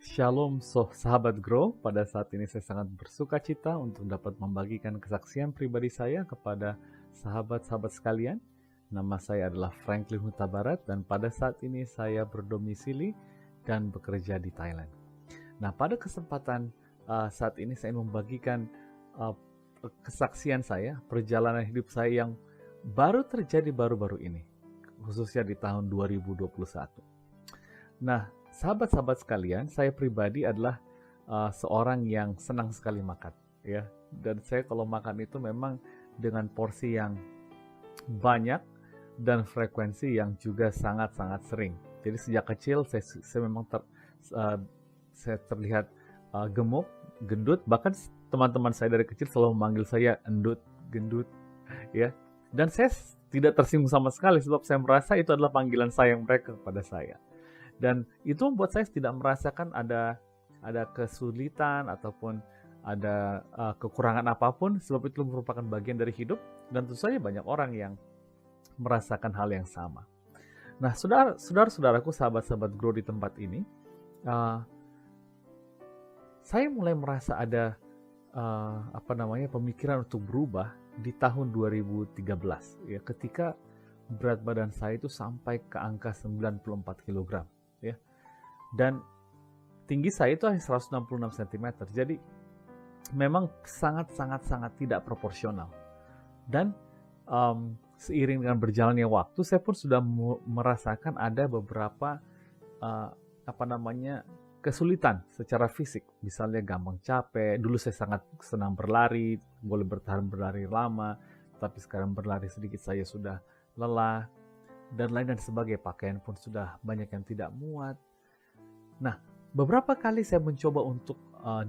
Shalom sahabat Grow, pada saat ini saya sangat bersuka cita untuk dapat membagikan kesaksian pribadi saya kepada sahabat-sahabat sekalian. Nama saya adalah Franklin Huta Barat dan pada saat ini saya berdomisili dan bekerja di Thailand. Nah, pada kesempatan saat ini saya ingin membagikan kesaksian saya, perjalanan hidup saya yang baru terjadi baru-baru ini, khususnya di tahun 2021. Nah, sahabat-sahabat sekalian, saya pribadi adalah seorang yang senang sekali makan, ya. Dan saya kalau makan itu memang dengan porsi yang banyak dan frekuensi yang juga sangat-sangat sering. Jadi sejak kecil saya memang saya terlihat gemuk, gendut, bahkan teman-teman saya dari kecil selalu memanggil saya endut, gendut, ya. Dan saya tidak tersinggung sama sekali sebab saya merasa itu adalah panggilan sayang mereka kepada saya. Dan itu membuat saya tidak merasakan ada kesulitan ataupun ada kekurangan apapun, sebab itu merupakan bagian dari hidup dan tentu saja banyak orang yang merasakan hal yang sama. Nah, saudara-saudaraku, sahabat-sahabat Grow di tempat ini, saya mulai merasa ada pemikiran untuk berubah di tahun 2013, ya, ketika berat badan saya itu sampai ke angka 94 kg. Ya. Dan tinggi saya itu hanya 166 cm. Jadi memang sangat tidak proporsional. Dan seiring dengan berjalannya waktu, saya pun sudah merasakan ada beberapa kesulitan secara fisik. Misalnya gampang capek. Dulu saya sangat senang berlari, boleh bertahan berlari lama, tapi sekarang berlari sedikit saya sudah lelah. Dan lain dan sebagainya, pakaian pun sudah banyak yang tidak muat. Nah, beberapa kali saya mencoba untuk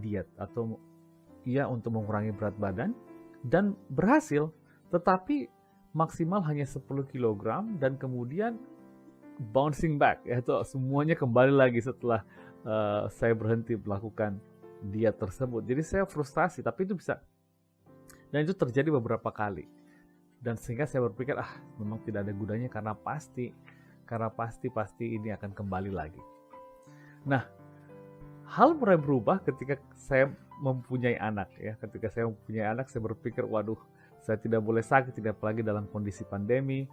diet atau untuk mengurangi berat badan dan berhasil, tetapi maksimal hanya 10 kg dan kemudian bouncing back, yaitu semuanya kembali lagi setelah saya berhenti melakukan diet tersebut. Jadi saya frustrasi, tapi itu bisa, dan itu terjadi beberapa kali. Dan sehingga saya berpikir, memang tidak ada gunanya karena pasti ini akan kembali lagi. Nah, hal mulai berubah ketika saya mempunyai anak, ya. Ketika saya mempunyai anak, saya berpikir, waduh, saya tidak boleh sakit, tidak apalagi dalam kondisi pandemi,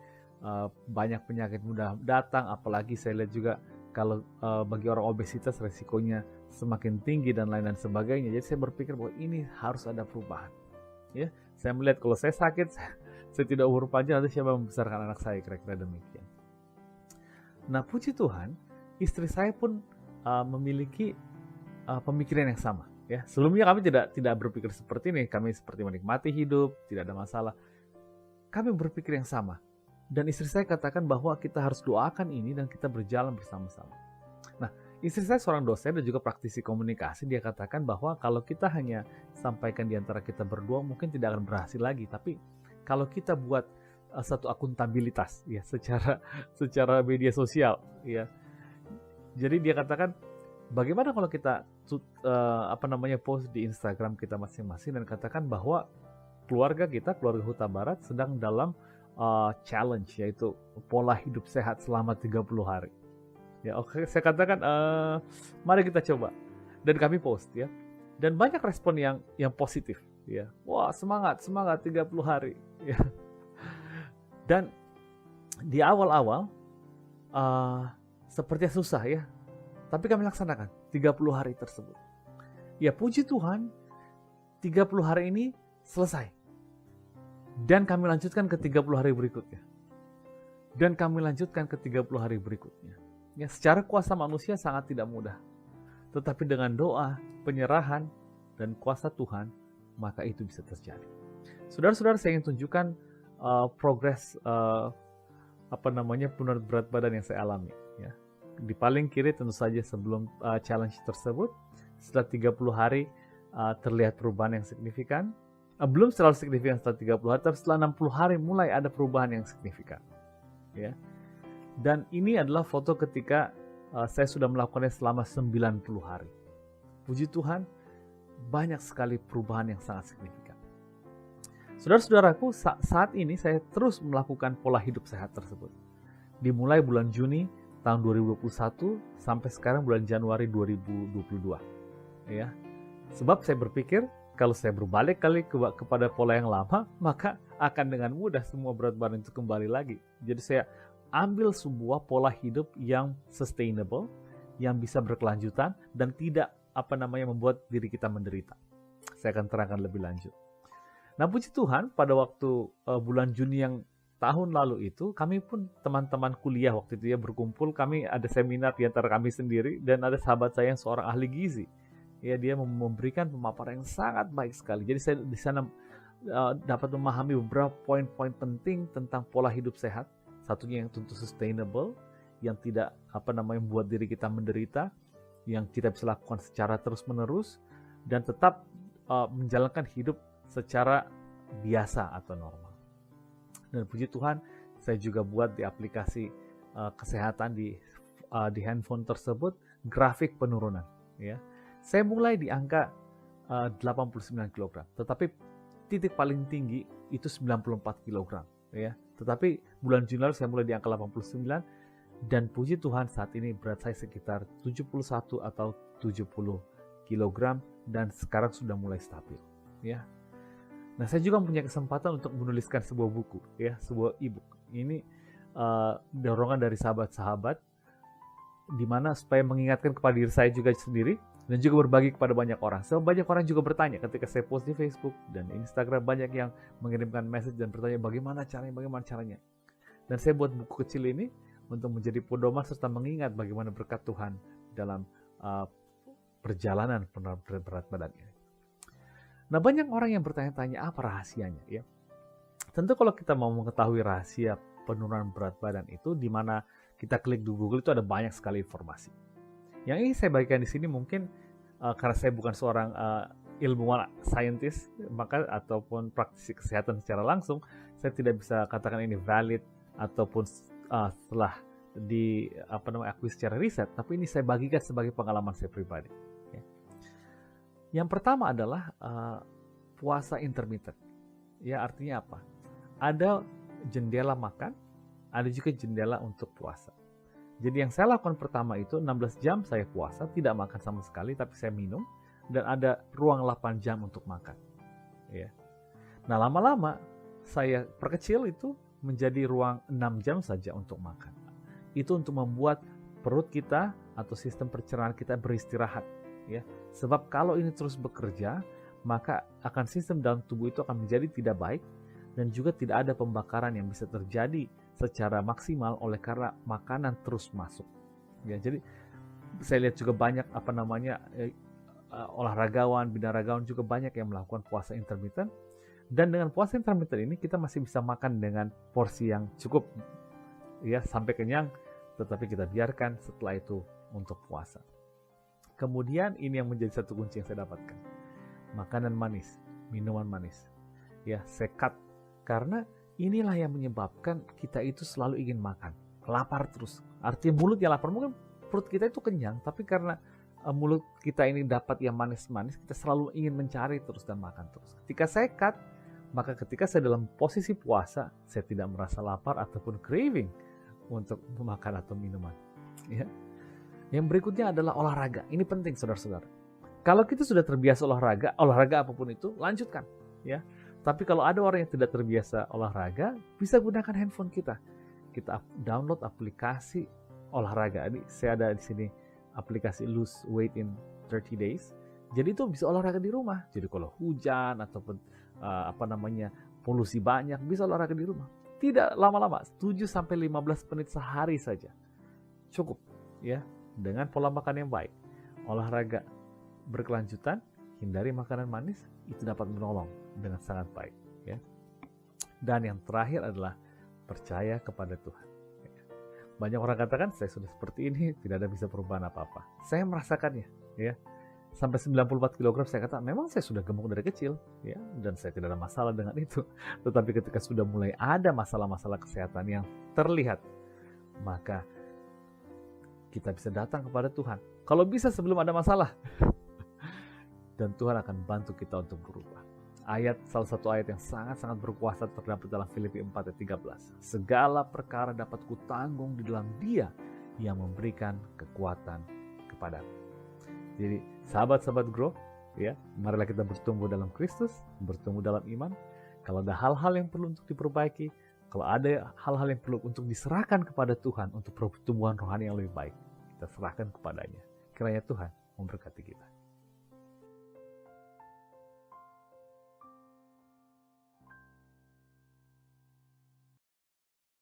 banyak penyakit mudah datang, apalagi saya lihat juga kalau bagi orang obesitas resikonya semakin tinggi dan lain dan sebagainya. Jadi saya berpikir bahwa ini harus ada perubahan. Ya, saya melihat kalau saya sakit, saya tidak umur panjang, nanti siapa membesarkan anak saya, kira-kira demikian. Nah, puji Tuhan, istri saya pun memiliki pemikiran yang sama. Ya, sebelumnya kami tidak berpikir seperti ini. Kami seperti menikmati hidup, tidak ada masalah. Kami berpikir yang sama. Dan istri saya katakan bahwa kita harus doakan ini dan kita berjalan bersama-sama. Nah, istri saya seorang dosen dan juga praktisi komunikasi. Dia katakan bahwa kalau kita hanya sampaikan di antara kita berdua, mungkin tidak akan berhasil lagi. Tapi kalau kita buat satu akuntabilitas, ya, secara media sosial, ya. Jadi dia katakan, bagaimana kalau kita post di Instagram kita masing-masing dan katakan bahwa keluarga Huta Barat sedang dalam challenge, yaitu pola hidup sehat selama 30 hari. Ya, oke, saya katakan mari kita coba. Dan kami post, ya. Dan banyak respon yang positif, ya. Wah, semangat 30 hari, ya. Dan di awal-awal sepertinya susah, ya. Tapi kami laksanakan 30 hari tersebut. Ya, puji Tuhan, 30 hari ini selesai. Dan kami lanjutkan ke 30 hari berikutnya. Dan kami lanjutkan ke 30 hari berikutnya. Ya, secara kuasa manusia sangat tidak mudah. Tetapi dengan doa, penyerahan, dan kuasa Tuhan, maka itu bisa terjadi. Saudara-saudara, saya ingin tunjukkan progres penurunan berat badan yang saya alami. Ya. Di paling kiri tentu saja sebelum challenge tersebut, setelah 30 hari terlihat perubahan yang signifikan. Belum terlalu signifikan setelah 30 hari, tapi setelah 60 hari mulai ada perubahan yang signifikan. Ya. Dan ini adalah foto ketika saya sudah melakukannya selama 90 hari. Puji Tuhan, banyak sekali perubahan yang sangat signifikan. Saudara-saudaraku, saat ini saya terus melakukan pola hidup sehat tersebut. Dimulai bulan Juni tahun 2021 sampai sekarang bulan Januari 2022. Ya. Sebab saya berpikir kalau saya berbalik kepada pola yang lama, maka akan dengan mudah semua berat badan itu kembali lagi. Jadi saya ambil sebuah pola hidup yang sustainable, yang bisa berkelanjutan dan tidak membuat diri kita menderita. Saya akan terangkan lebih lanjut. Nah, puji Tuhan, pada waktu bulan Juni yang tahun lalu itu, kami pun teman-teman kuliah waktu itu ya berkumpul, kami ada seminar di antara kami sendiri dan ada sahabat saya yang seorang ahli gizi. Ya, dia memberikan pemaparan yang sangat baik sekali. Jadi saya di sana dapat memahami beberapa poin-poin penting tentang pola hidup sehat. Satunya yang tentu sustainable, yang tidak membuat diri kita menderita, yang kita bisa lakukan secara terus-menerus dan tetap menjalankan hidup secara biasa atau normal. Dan puji Tuhan, saya juga buat di aplikasi kesehatan di handphone tersebut grafik penurunan. Ya, saya mulai di angka 89 kg, tetapi titik paling tinggi itu 94 kg. Ya, tetapi bulan Juni lalu saya mulai di angka 89 dan puji Tuhan saat ini berat saya sekitar 71 atau 70 kg dan sekarang sudah mulai stabil. Ya. Nah, saya juga punya kesempatan untuk menuliskan sebuah buku, ya, sebuah e-book. Ini dorongan dari sahabat-sahabat, di mana supaya mengingatkan kepada diri saya juga sendiri dan juga berbagi kepada banyak orang. So, banyak orang juga bertanya ketika saya post di Facebook dan Instagram, banyak yang mengirimkan message dan bertanya bagaimana caranya. Dan saya buat buku kecil ini untuk menjadi pedoman serta mengingat bagaimana berkat Tuhan dalam perjalanan berat badan ini. Nah, banyak orang yang bertanya-tanya apa rahasianya, ya. Tentu kalau kita mau mengetahui rahasia penurunan berat badan itu, di mana kita klik di Google itu ada banyak sekali informasi. Yang ini saya bagikan di sini mungkin karena saya bukan seorang ilmuwan saintis, maka ataupun praktisi kesehatan secara langsung, saya tidak bisa katakan ini valid ataupun setelah akui secara riset, tapi ini saya bagikan sebagai pengalaman saya pribadi. Ya. Yang pertama adalah puasa intermittent. Ya, artinya apa? Ada jendela makan, ada juga jendela untuk puasa. Jadi yang saya lakukan pertama itu 16 jam saya puasa, tidak makan sama sekali, tapi saya minum, dan ada ruang 8 jam untuk makan. Ya. Nah, lama-lama saya perkecil itu menjadi ruang 6 jam saja untuk makan. Itu untuk membuat perut kita atau sistem pencernaan kita beristirahat. Ya. Sebab kalau ini terus bekerja, maka akan sistem dalam tubuh itu akan menjadi tidak baik, dan juga tidak ada pembakaran yang bisa terjadi secara maksimal oleh karena makanan terus masuk. Ya, jadi saya lihat juga banyak olahragawan, binaragawan juga banyak yang melakukan puasa intermittent. Dan dengan puasa intermittent ini kita masih bisa makan dengan porsi yang cukup, ya, sampai kenyang, tetapi kita biarkan setelah itu untuk puasa. Kemudian ini yang menjadi satu kunci yang saya dapatkan. Makanan manis, minuman manis. Ya, saya cut karena inilah yang menyebabkan kita itu selalu ingin makan, lapar terus. Artinya mulut yang lapar, mungkin perut kita itu kenyang, tapi karena mulut kita ini dapat yang manis-manis, kita selalu ingin mencari terus dan makan terus. Ketika saya cut, maka ketika saya dalam posisi puasa, saya tidak merasa lapar ataupun craving untuk makan atau minuman. Ya. Yang berikutnya adalah olahraga. Ini penting, saudara-saudara. Kalau kita sudah terbiasa olahraga apapun itu, lanjutkan. Ya. Tapi kalau ada orang yang tidak terbiasa olahraga, bisa gunakan handphone kita. Kita download aplikasi olahraga. Ini saya ada di sini aplikasi Lose Weight in 30 Days. Jadi itu bisa olahraga di rumah. Jadi kalau hujan ataupun polusi banyak, bisa olahraga di rumah. Tidak lama-lama, 7-15 menit sehari saja. Cukup, ya, dengan pola makan yang baik. Olahraga berkelanjutan, hindari makanan manis, itu dapat menolong dengan sangat baik, ya. Dan yang terakhir adalah percaya kepada Tuhan. Banyak orang katakan saya sudah seperti ini, tidak ada bisa perubahan apa-apa. Saya merasakannya, ya. Sampai 94 kg saya kata memang saya sudah gemuk dari kecil, ya, dan saya tidak ada masalah dengan itu. Tetapi ketika sudah mulai ada masalah-masalah kesehatan yang terlihat, maka kita bisa datang kepada Tuhan. Kalau bisa sebelum ada masalah. Dan Tuhan akan bantu kita untuk berubah. Salah satu ayat yang sangat-sangat berkuasa terdapat dalam Filipi 4 ayat 13. Segala perkara dapat kutanggung di dalam Dia yang memberikan kekuatan kepadamu. Jadi sahabat-sahabat Grow, ya, marilah kita bertumbuh dalam Kristus, bertumbuh dalam iman. Kalau ada hal-hal yang perlu untuk diperbaiki, kalau ada hal-hal yang perlu untuk diserahkan kepada Tuhan untuk pertumbuhan rohani yang lebih baik, kita serahkan kepadanya. Kiranya Tuhan memberkati kita.